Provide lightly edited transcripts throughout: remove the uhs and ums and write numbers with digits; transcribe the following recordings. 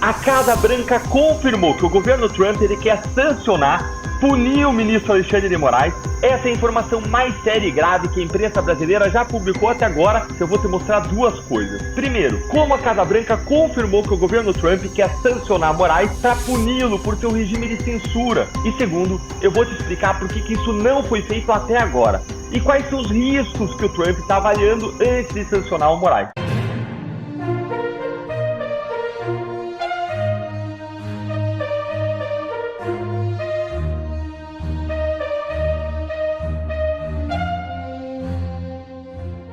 A Casa Branca confirmou que o governo Trump ele quer sancionar, punir o ministro Alexandre de Moraes. Essa é a informação mais séria e grave que a imprensa brasileira já publicou até agora. Eu vou te mostrar duas coisas. Primeiro, como a Casa Branca confirmou que o governo Trump quer sancionar Moraes para puni-lo por seu regime de censura. E segundo, eu vou te explicar por que isso não foi feito até agora. E quais são os riscos que o Trump está avaliando antes de sancionar o Moraes.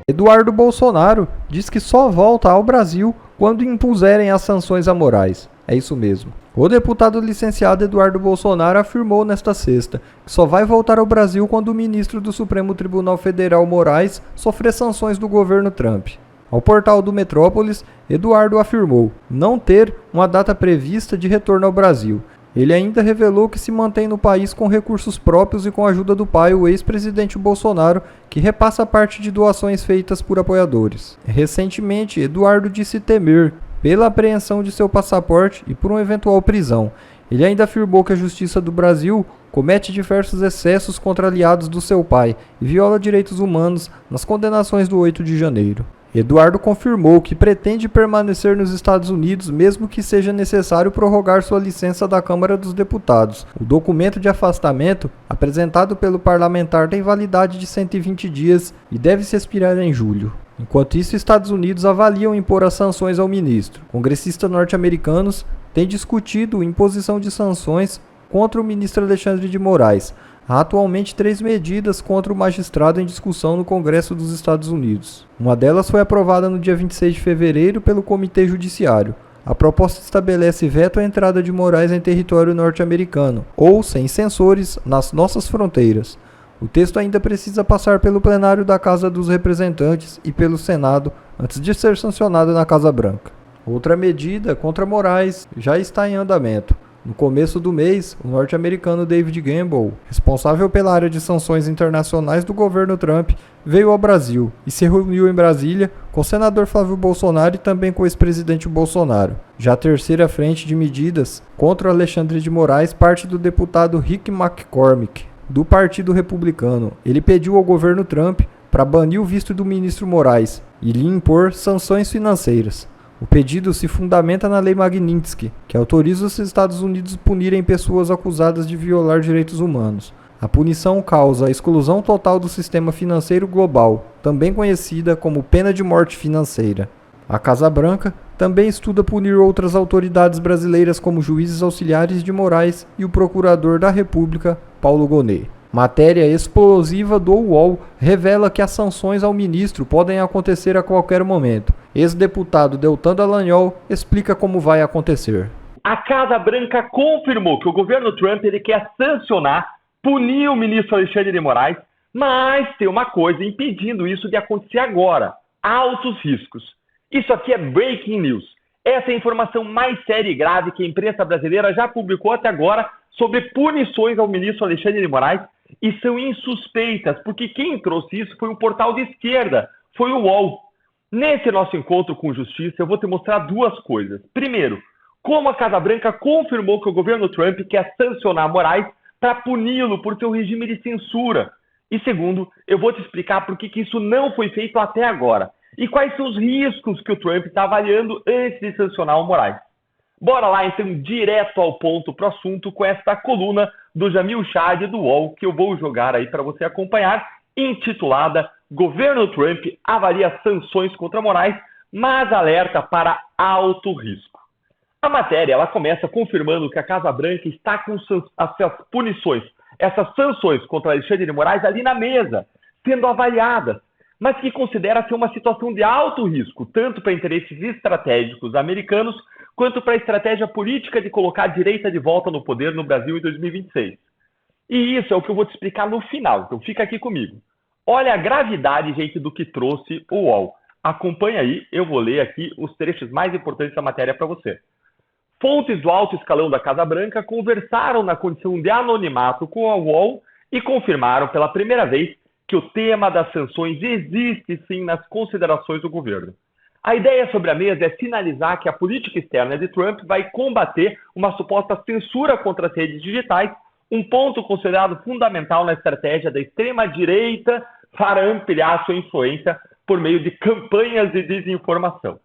Eduardo Bolsonaro diz que só volta ao Brasil quando impuserem as sanções a Moraes. É isso mesmo. O deputado licenciado Eduardo Bolsonaro afirmou nesta sexta que só vai voltar ao Brasil quando o ministro do Supremo Tribunal Federal Moraes sofrer sanções do governo Trump. Ao portal do Metrópolis, Eduardo afirmou não ter uma data prevista de retorno ao Brasil. Ele ainda revelou que se mantém no país com recursos próprios e com a ajuda do pai, o ex-presidente Bolsonaro, que repassa parte de doações feitas por apoiadores. Recentemente, Eduardo disse temer pela apreensão de seu passaporte e por uma eventual prisão. Ele ainda afirmou que a Justiça do Brasil comete diversos excessos contra aliados do seu pai e viola direitos humanos nas condenações do 8 de janeiro. Eduardo confirmou que pretende permanecer nos Estados Unidos mesmo que seja necessário prorrogar sua licença da Câmara dos Deputados. O documento de afastamento apresentado pelo parlamentar tem validade de 120 dias e deve se expirar em julho. Enquanto isso, Estados Unidos avaliam impor as sanções ao ministro. Congressistas norte-americanos têm discutido imposição de sanções contra o ministro Alexandre de Moraes. Há atualmente 3 medidas contra o magistrado em discussão no Congresso dos Estados Unidos. Uma delas foi aprovada no dia 26 de fevereiro pelo Comitê Judiciário. A proposta estabelece veto à entrada de Moraes em território norte-americano, ou sem censores, nas nossas fronteiras. O texto ainda precisa passar pelo plenário da Casa dos Representantes e pelo Senado antes de ser sancionado na Casa Branca. Outra medida contra Moraes já está em andamento. No começo do mês, o norte-americano David Gamble, responsável pela área de sanções internacionais do governo Trump, veio ao Brasil e se reuniu em Brasília com o senador Flávio Bolsonaro e também com o ex-presidente Bolsonaro. Já a terceira frente de medidas contra Alexandre de Moraes parte do deputado Rick McCormick, do Partido Republicano. Ele pediu ao governo Trump para banir o visto do ministro Moraes e lhe impor sanções financeiras. O pedido se fundamenta na Lei Magnitsky, que autoriza os Estados Unidos a punirem pessoas acusadas de violar direitos humanos. A punição causa a exclusão total do sistema financeiro global, também conhecida como pena de morte financeira. A Casa Branca também estuda punir outras autoridades brasileiras como juízes auxiliares de Moraes e o procurador da República, Paulo Gonet. Matéria explosiva do UOL revela que as sanções ao ministro podem acontecer a qualquer momento. Ex-deputado Deltan Dallagnol explica como vai acontecer. A Casa Branca confirmou que o governo Trump ele quer sancionar, punir o ministro Alexandre de Moraes, mas tem uma coisa impedindo isso de acontecer agora: altos riscos. Isso aqui é breaking news. Essa é a informação mais séria e grave que a imprensa brasileira já publicou até agora sobre punições ao ministro Alexandre de Moraes, e são insuspeitas, porque quem trouxe isso foi um portal de esquerda, foi o UOL. Nesse nosso encontro com justiça, eu vou te mostrar duas coisas. Primeiro, como a Casa Branca confirmou que o governo Trump quer sancionar Moraes para puni-lo por seu regime de censura. E segundo, eu vou te explicar por que isso não foi feito até agora. E quais são os riscos que o Trump está avaliando antes de sancionar o Moraes. Bora lá, então, direto ao ponto pro assunto com esta coluna do Jamil Chad do UOL, que eu vou jogar aí para você acompanhar, intitulada Governo Trump avalia sanções contra Moraes, mas alerta para alto risco. A matéria ela começa confirmando que a Casa Branca está com essas punições, essas sanções contra Alexandre de Moraes ali na mesa, sendo avaliadas, mas que considera ser uma situação de alto risco, tanto para interesses estratégicos americanos, quanto para a estratégia política de colocar a direita de volta no poder no Brasil em 2026. E isso é o que eu vou te explicar no final, então fica aqui comigo. Olha a gravidade, gente, do que trouxe o UOL. Acompanha aí, eu vou ler aqui os trechos mais importantes da matéria para você. Fontes do alto escalão da Casa Branca conversaram na condição de anonimato com a UOL e confirmaram pela primeira vez que o tema das sanções existe sim nas considerações do governo. A ideia sobre a mesa é sinalizar que a política externa de Trump vai combater uma suposta censura contra as redes digitais, um ponto considerado fundamental na estratégia da extrema-direita para ampliar sua influência por meio de campanhas de desinformação.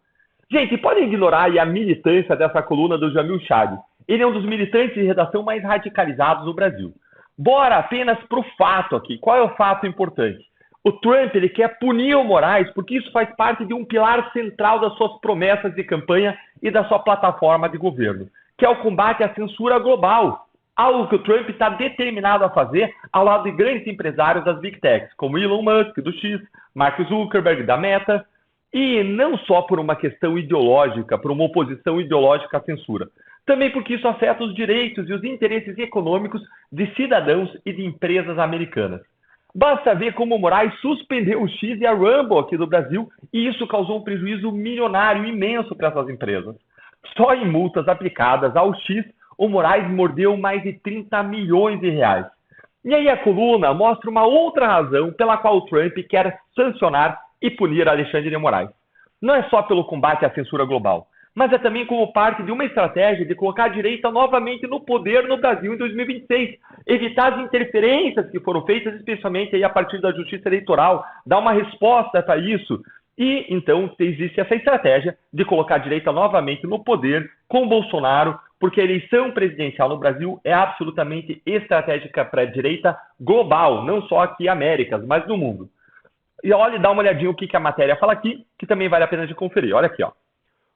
Gente, podem ignorar aí a militância dessa coluna do Jamil Chad. Ele é um dos militantes de redação mais radicalizados do Brasil. Bora apenas para o fato aqui. Qual é o fato importante? O Trump ele quer punir o Moraes porque isso faz parte de um pilar central das suas promessas de campanha e da sua plataforma de governo, que é o combate à censura global. Algo que o Trump está determinado a fazer ao lado de grandes empresários das Big Techs, como Elon Musk, do X, Mark Zuckerberg, da Meta, e não só por uma questão ideológica, por uma oposição ideológica à censura, também porque isso afeta os direitos e os interesses econômicos de cidadãos e de empresas americanas. Basta ver como o Moraes suspendeu o X e a Rumble aqui do Brasil e isso causou um prejuízo milionário imenso para essas empresas. Só em multas aplicadas ao X, o Moraes mordeu mais de 30 milhões de reais. E aí a coluna mostra uma outra razão pela qual o Trump quer sancionar e punir Alexandre de Moraes. Não é só pelo combate à censura global, mas é também como parte de uma estratégia de colocar a direita novamente no poder no Brasil em 2026, evitar as interferências que foram feitas, especialmente aí a partir da Justiça Eleitoral, dar uma resposta para isso. E então existe essa estratégia de colocar a direita novamente no poder com Bolsonaro, porque a eleição presidencial no Brasil é absolutamente estratégica para a direita global, não só aqui Américas, mas no mundo. E olha, dá uma olhadinha o que a matéria fala aqui, que também vale a pena de conferir. Olha aqui, ó.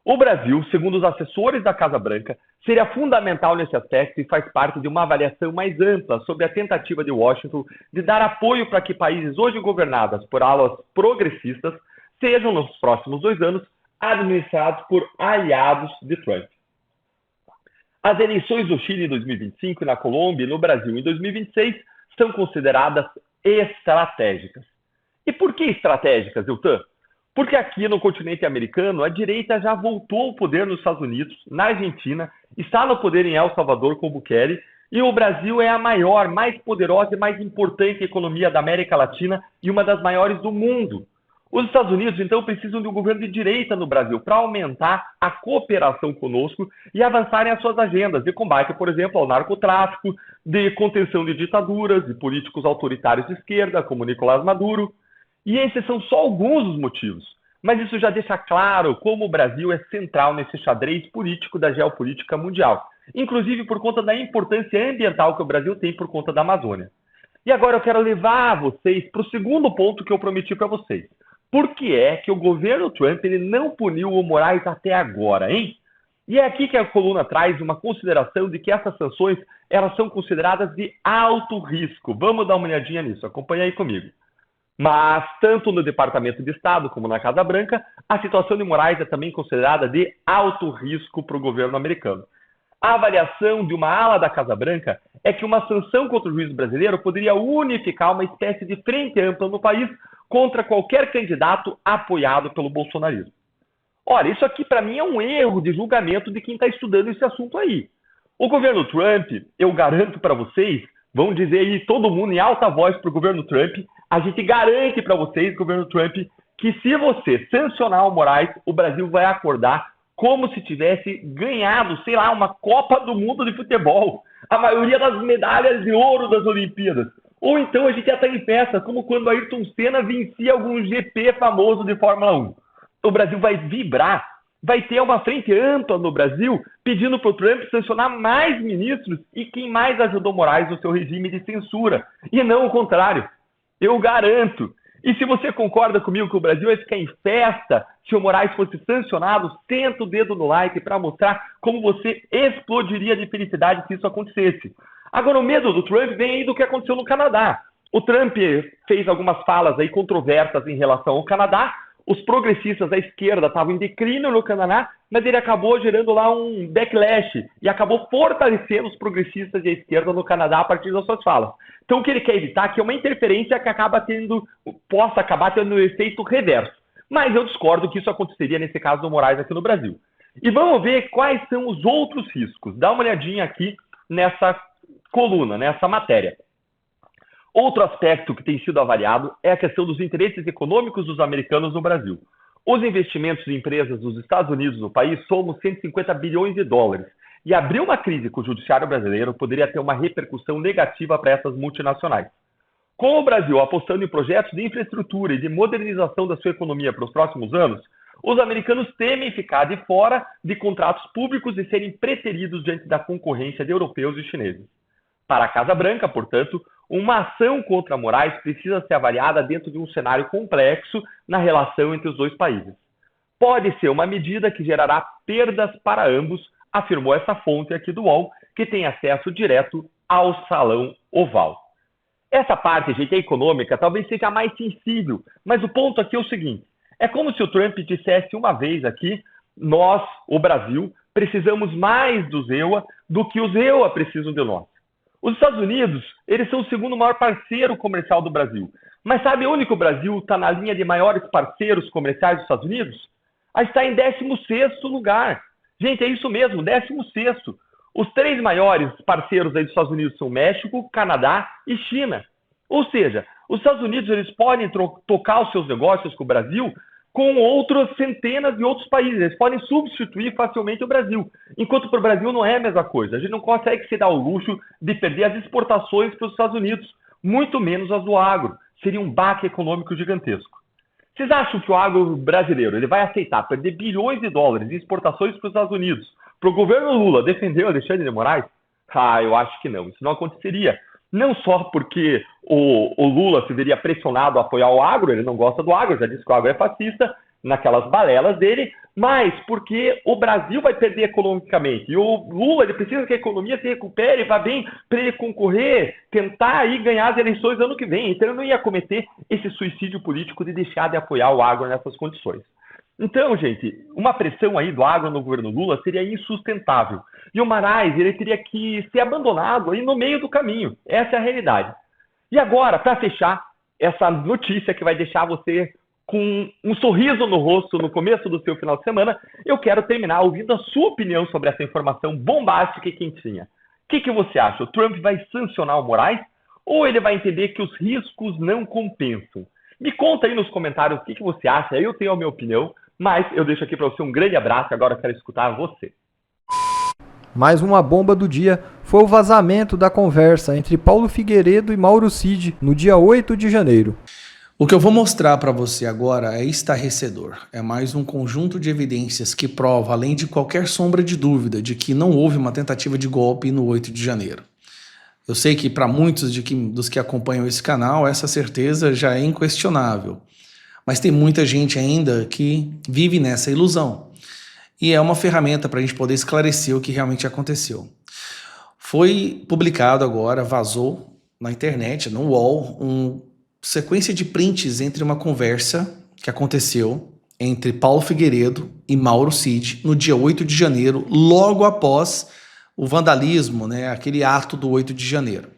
O Brasil, segundo os assessores da Casa Branca, seria fundamental nesse aspecto e faz parte de uma avaliação mais ampla sobre a tentativa de Washington de dar apoio para que países hoje governados por alas progressistas sejam, nos próximos 2 anos, administrados por aliados de Trump. As eleições do Chile em 2025 e na Colômbia e no Brasil em 2026 são consideradas estratégicas. E por que estratégicas, Iltan? Porque aqui no continente americano, a direita já voltou ao poder nos Estados Unidos, na Argentina, está no poder em El Salvador com Bukele, e o Brasil é a maior, mais poderosa e mais importante economia da América Latina e uma das maiores do mundo. Os Estados Unidos, então, precisam de um governo de direita no Brasil para aumentar a cooperação conosco e avançarem as suas agendas de combate, por exemplo, ao narcotráfico, de contenção de ditaduras, de políticos autoritários de esquerda, como Nicolás Maduro. E esses são só alguns dos motivos. Mas isso já deixa claro como o Brasil é central nesse xadrez político da geopolítica mundial, inclusive por conta da importância ambiental que o Brasil tem por conta da Amazônia. E agora eu quero levar vocês para o segundo ponto que eu prometi para vocês. Por que é que o governo Trump ele não puniu o Moraes até agora, hein? E é aqui que a coluna traz uma consideração de que essas sanções elas são consideradas de alto risco. Vamos dar uma olhadinha nisso, acompanha aí comigo. Mas, tanto no Departamento de Estado como na Casa Branca, a situação de Moraes é também considerada de alto risco para o governo americano. A avaliação de uma ala da Casa Branca é que uma sanção contra o juiz brasileiro poderia unificar uma espécie de frente ampla no país contra qualquer candidato apoiado pelo bolsonarismo. Olha, isso aqui para mim é um erro de julgamento de quem está estudando esse assunto aí. O governo Trump, eu garanto para vocês, vão dizer aí todo mundo em alta voz para o governo Trump, a gente garante para vocês, governo Trump, que se você sancionar o Moraes, o Brasil vai acordar como se tivesse ganhado, sei lá, uma Copa do Mundo de futebol. A maioria das medalhas de ouro das Olimpíadas. Ou então a gente já está em festa, como quando Ayrton Senna vencia algum GP famoso de Fórmula 1. O Brasil vai vibrar, vai ter uma frente ampla no Brasil pedindo para o Trump sancionar mais ministros e quem mais ajudou Moraes no seu regime de censura. E não o contrário. Eu garanto. E se você concorda comigo que o Brasil vai ficar em festa se o Moraes fosse sancionado, senta o dedo no like para mostrar como você explodiria de felicidade se isso acontecesse. Agora, o medo do Trump vem aí do que aconteceu no Canadá. O Trump fez algumas falas aí controversas em relação ao Canadá. Os progressistas da esquerda estavam em declínio no Canadá, mas ele acabou gerando lá um backlash e acabou fortalecendo os progressistas e a esquerda no Canadá a partir das suas falas. Então, o que ele quer evitar é que uma interferência que possa acabar tendo um efeito reverso. Mas eu discordo que isso aconteceria nesse caso do Moraes aqui no Brasil. E vamos ver quais são os outros riscos. Dá uma olhadinha aqui nessa coluna, nessa matéria. Outro aspecto que tem sido avaliado é a questão dos interesses econômicos dos americanos no Brasil. Os investimentos em empresas dos Estados Unidos no país somam 150 bilhões de dólares. E abrir uma crise com o judiciário brasileiro poderia ter uma repercussão negativa para essas multinacionais. Com o Brasil apostando em projetos de infraestrutura e de modernização da sua economia para os próximos anos, os americanos temem ficar de fora de contratos públicos e serem preteridos diante da concorrência de europeus e chineses. Para a Casa Branca, portanto, uma ação contra Moraes precisa ser avaliada dentro de um cenário complexo na relação entre os dois países. Pode ser uma medida que gerará perdas para ambos, afirmou essa fonte aqui do UOL, que tem acesso direto ao Salão Oval. Essa parte, gente, econômica, talvez seja mais sensível, mas o ponto aqui é o seguinte, é como se o Trump dissesse uma vez aqui, nós, o Brasil, precisamos mais dos EUA do que os EUA precisam de nós. Os Estados Unidos, eles são o segundo maior parceiro comercial do Brasil. Mas sabe onde que o Brasil está na linha de maiores parceiros comerciais dos Estados Unidos? Está em 16º lugar. Gente, é isso mesmo, 16º. Os 3 maiores parceiros aí dos Estados Unidos são México, Canadá e China. Ou seja, os Estados Unidos eles podem tocar os seus negócios com o Brasil com outras centenas de outros países. Eles podem substituir facilmente o Brasil. Enquanto para o Brasil não é a mesma coisa. A gente não consegue se dar o luxo de perder as exportações para os Estados Unidos, muito menos as do agro. Seria um baque econômico gigantesco. Vocês acham que o agro brasileiro ele vai aceitar perder bilhões de dólares em exportações para os Estados Unidos para o governo Lula defender o Alexandre de Moraes? Eu acho que não. Isso não aconteceria. Não só porque o Lula se veria pressionado a apoiar o agro, ele não gosta do agro, já disse que o agro é fascista, naquelas balelas dele, mas porque o Brasil vai perder economicamente. E o Lula ele precisa que a economia se recupere, vá bem para ele concorrer, tentar aí ganhar as eleições ano que vem. Então ele não ia cometer esse suicídio político de deixar de apoiar o agro nessas condições. Então, gente, uma pressão aí do agro no governo Lula seria insustentável. E o Moraes, ele teria que ser abandonado aí no meio do caminho. Essa é a realidade. E agora, para fechar essa notícia que vai deixar você com um sorriso no rosto no começo do seu final de semana, eu quero terminar ouvindo a sua opinião sobre essa informação bombástica e quentinha. O que você acha? O Trump vai sancionar o Moraes ou ele vai entender que os riscos não compensam? Me conta aí nos comentários o que você acha, eu tenho a minha opinião, mas eu deixo aqui para você um grande abraço e agora eu quero escutar você. Mais uma bomba do dia foi o vazamento da conversa entre Paulo Figueiredo e Mauro Cid no dia 8 de janeiro. O que eu vou mostrar para você agora é estarrecedor. É mais um conjunto de evidências que prova, além de qualquer sombra de dúvida, de que não houve uma tentativa de golpe no 8 de janeiro. Eu sei que para muitos dos que acompanham esse canal, essa certeza já é inquestionável. Mas tem muita gente ainda que vive nessa ilusão. E é uma ferramenta para a gente poder esclarecer o que realmente aconteceu. Foi publicado agora, vazou na internet, no UOL, uma sequência de prints entre uma conversa que aconteceu entre Paulo Figueiredo e Mauro Cid no dia 8 de janeiro, logo após o vandalismo, aquele ato do 8 de janeiro.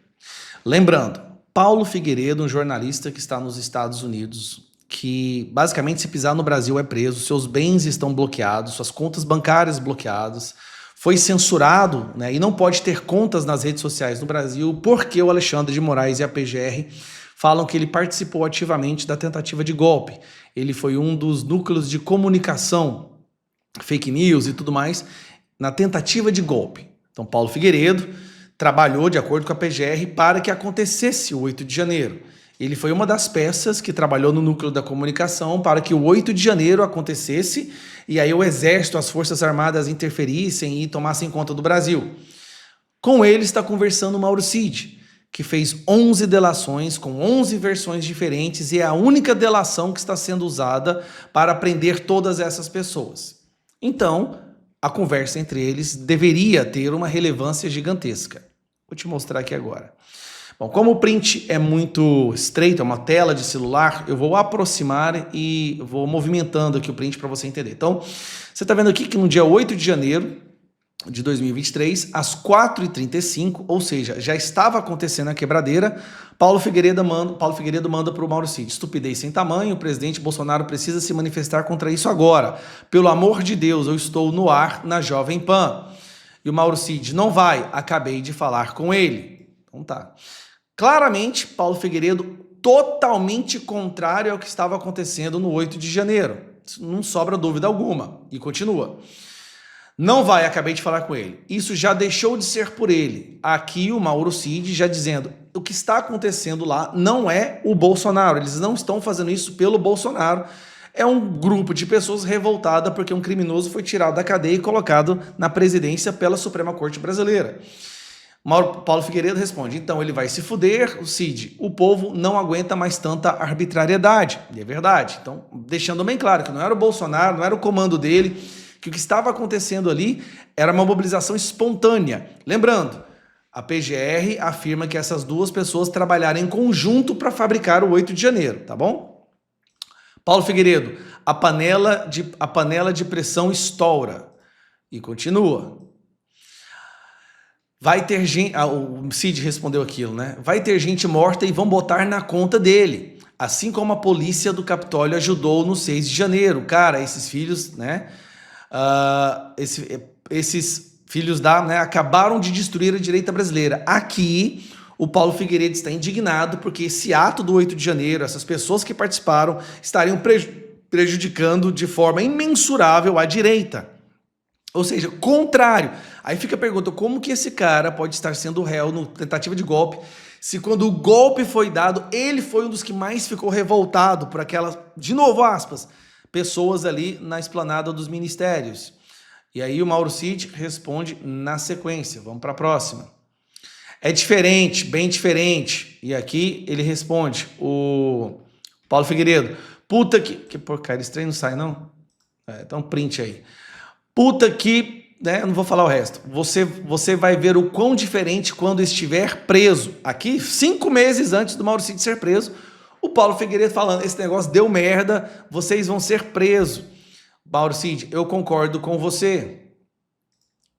Lembrando, Paulo Figueiredo, um jornalista que está nos Estados Unidos, que basicamente se pisar no Brasil é preso, seus bens estão bloqueados, suas contas bancárias bloqueadas, foi censurado e não pode ter contas nas redes sociais no Brasil porque o Alexandre de Moraes e a PGR falam que ele participou ativamente da tentativa de golpe. Ele foi um dos núcleos de comunicação, fake news e tudo mais, na tentativa de golpe. Então Paulo Figueiredo trabalhou de acordo com a PGR para que acontecesse o 8 de janeiro. Ele foi uma das peças que trabalhou no núcleo da comunicação para que o 8 de janeiro acontecesse e aí o Exército, as Forças Armadas interferissem e tomassem conta do Brasil. Com ele está conversando o Mauro Cid, que fez 11 delações com 11 versões diferentes e é a única delação que está sendo usada para prender todas essas pessoas. Então, a conversa entre eles deveria ter uma relevância gigantesca. Vou te mostrar aqui agora. Bom, como o print é muito estreito, é uma tela de celular, eu vou aproximar e vou movimentando aqui o print para você entender. Então, você está vendo aqui que no dia 8 de janeiro de 2023, às 4h35, ou seja, já estava acontecendo a quebradeira, Paulo Figueiredo manda para o Mauro Cid: estupidez sem tamanho, o presidente Bolsonaro precisa se manifestar contra isso agora. Pelo amor de Deus, eu estou no ar na Jovem Pan. E o Mauro Cid: não vai, acabei de falar com ele. Então tá. Claramente, Paulo Figueiredo totalmente contrário ao que estava acontecendo no 8 de janeiro. não sobra dúvida alguma. E continua. Não vai, acabei de falar com ele. Isso já deixou de ser por ele. Aqui o Mauro Cid já dizendo, o que está acontecendo lá não é o Bolsonaro. Eles não estão fazendo isso pelo Bolsonaro. É um grupo de pessoas revoltada porque um criminoso foi tirado da cadeia e colocado na presidência pela Suprema Corte Brasileira. Paulo Figueiredo responde, então ele vai se fuder, o Cid, o povo não aguenta mais tanta arbitrariedade. E é verdade. Então, deixando bem claro que não era o Bolsonaro, não era o comando dele, que o que estava acontecendo ali era uma mobilização espontânea. Lembrando, a PGR afirma que essas duas pessoas trabalharam em conjunto para fabricar o 8 de janeiro, tá bom? Paulo Figueiredo, a panela de pressão estoura. E continua. Vai ter gente... o Cid respondeu aquilo, né? Vai ter gente morta e vão botar na conta dele. Assim como a polícia do Capitólio ajudou no 6 de janeiro. Cara, esses filhos, né? Esses filhos acabaram de destruir a direita brasileira. Aqui, o Paulo Figueiredo está indignado porque esse ato do 8 de janeiro, essas pessoas que participaram, estariam prejudicando de forma imensurável a direita. Ou seja, contrário. Aí fica a pergunta, como que esse cara pode estar sendo réu no tentativa de golpe, se quando o golpe foi dado, ele foi um dos que mais ficou revoltado por aquelas, de novo, aspas, pessoas ali na esplanada dos ministérios. E aí o Mauro Cid responde na sequência. Vamos para a próxima. É diferente, bem diferente. E aqui ele responde, o Paulo Figueiredo, puta que porcaria, esse trem não sai não? Então print aí. Puta que, né, eu não vou falar o resto. Você vai ver o quão diferente quando estiver preso. Aqui, 5 meses antes do Mauro Cid ser preso, o Paulo Figueiredo falando, esse negócio deu merda, vocês vão ser presos. Mauro Cid, eu concordo com você.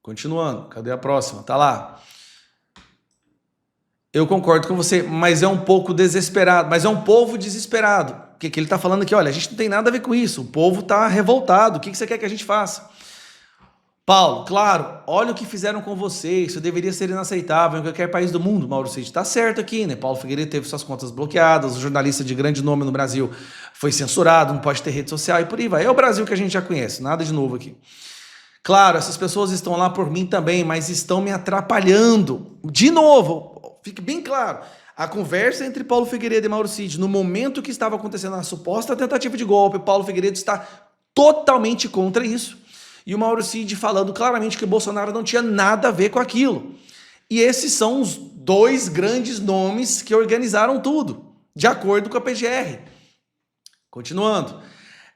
Continuando, cadê a próxima? Tá lá. Eu concordo com você, mas é um pouco desesperado, mas é um povo desesperado. O que ele está falando aqui? Olha, a gente não tem nada a ver com isso, o povo está revoltado, o que você quer que a gente faça? Paulo, claro, olha o que fizeram com você, isso deveria ser inaceitável em qualquer país do mundo. Mauro Cid está certo aqui, né? Paulo Figueiredo teve suas contas bloqueadas, o jornalista de grande nome no Brasil foi censurado, não pode ter rede social e por aí vai. É o Brasil que a gente já conhece, nada de novo aqui. Claro, essas pessoas estão lá por mim também, mas estão me atrapalhando. De novo, fique bem claro, a conversa entre Paulo Figueiredo e Mauro Cid, no momento que estava acontecendo a suposta tentativa de golpe, Paulo Figueiredo está totalmente contra isso. E o Mauro Cid falando claramente que o Bolsonaro não tinha nada a ver com aquilo. E esses são os 2 grandes nomes que organizaram tudo, de acordo com a PGR. Continuando.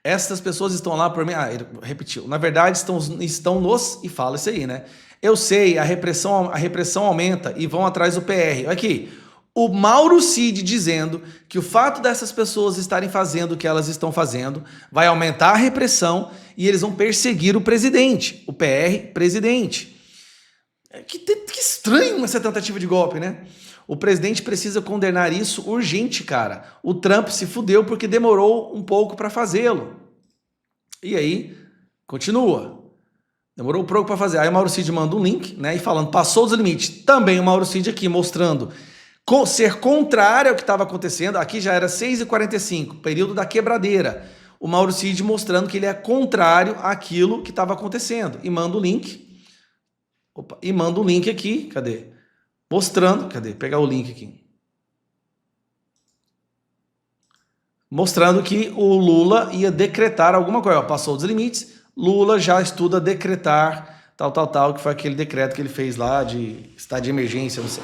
Essas pessoas estão lá por mim... ele repetiu. Na verdade, estão nos... E fala isso aí, né? Eu sei, a repressão aumenta e vão atrás do PR. Aqui, o Mauro Cid dizendo que o fato dessas pessoas estarem fazendo o que elas estão fazendo vai aumentar a repressão e eles vão perseguir o presidente, o PR presidente. Que estranho essa tentativa de golpe, né? O presidente precisa condenar isso urgente, cara. O Trump se fudeu porque demorou um pouco para fazê-lo. E aí, continua. Demorou um pouco para fazer. Aí o Mauro Cid manda um link, né? E falando, passou dos limites. Também o Mauro Cid aqui mostrando ser contrário ao que estava acontecendo. Aqui já era 6h45, período da quebradeira. O Mauro Cid mostrando que ele é contrário àquilo que estava acontecendo. E manda o link. E manda o link aqui. Cadê? Mostrando. Cadê? Pegar o link aqui. Mostrando que o Lula ia decretar alguma coisa. Passou dos limites. Lula já estuda decretar tal, que foi aquele decreto que ele fez lá de estado de emergência, não sei.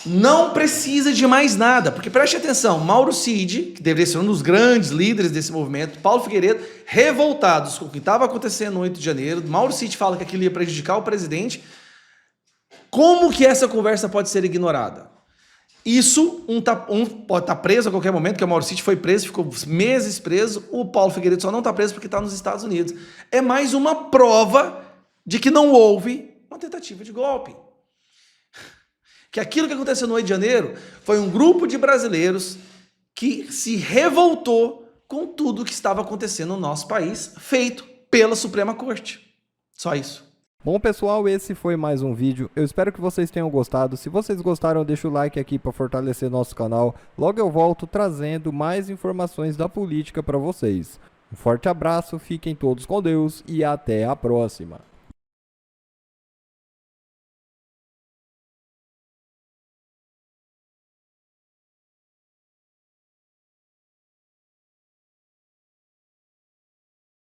Não precisa de mais nada, porque preste atenção, Mauro Cid, que deveria ser um dos grandes líderes desse movimento, Paulo Figueiredo, revoltados com o que estava acontecendo no 8 de janeiro, Mauro Cid fala que aquilo ia prejudicar o presidente. Como que essa conversa pode ser ignorada? Isso, um pode estar preso a qualquer momento, que o Mauro Cid foi preso, ficou meses preso, o Paulo Figueiredo só não está preso porque está nos Estados Unidos. É mais uma prova de que não houve uma tentativa de golpe. Que aquilo que aconteceu no 8 de janeiro foi um grupo de brasileiros que se revoltou com tudo que estava acontecendo no nosso país, feito pela Suprema Corte. Só isso. Bom, pessoal, esse foi mais um vídeo. Eu espero que vocês tenham gostado. Se vocês gostaram, deixa o like aqui para fortalecer nosso canal. Logo eu volto trazendo mais informações da política para vocês. Um forte abraço, fiquem todos com Deus e até a próxima.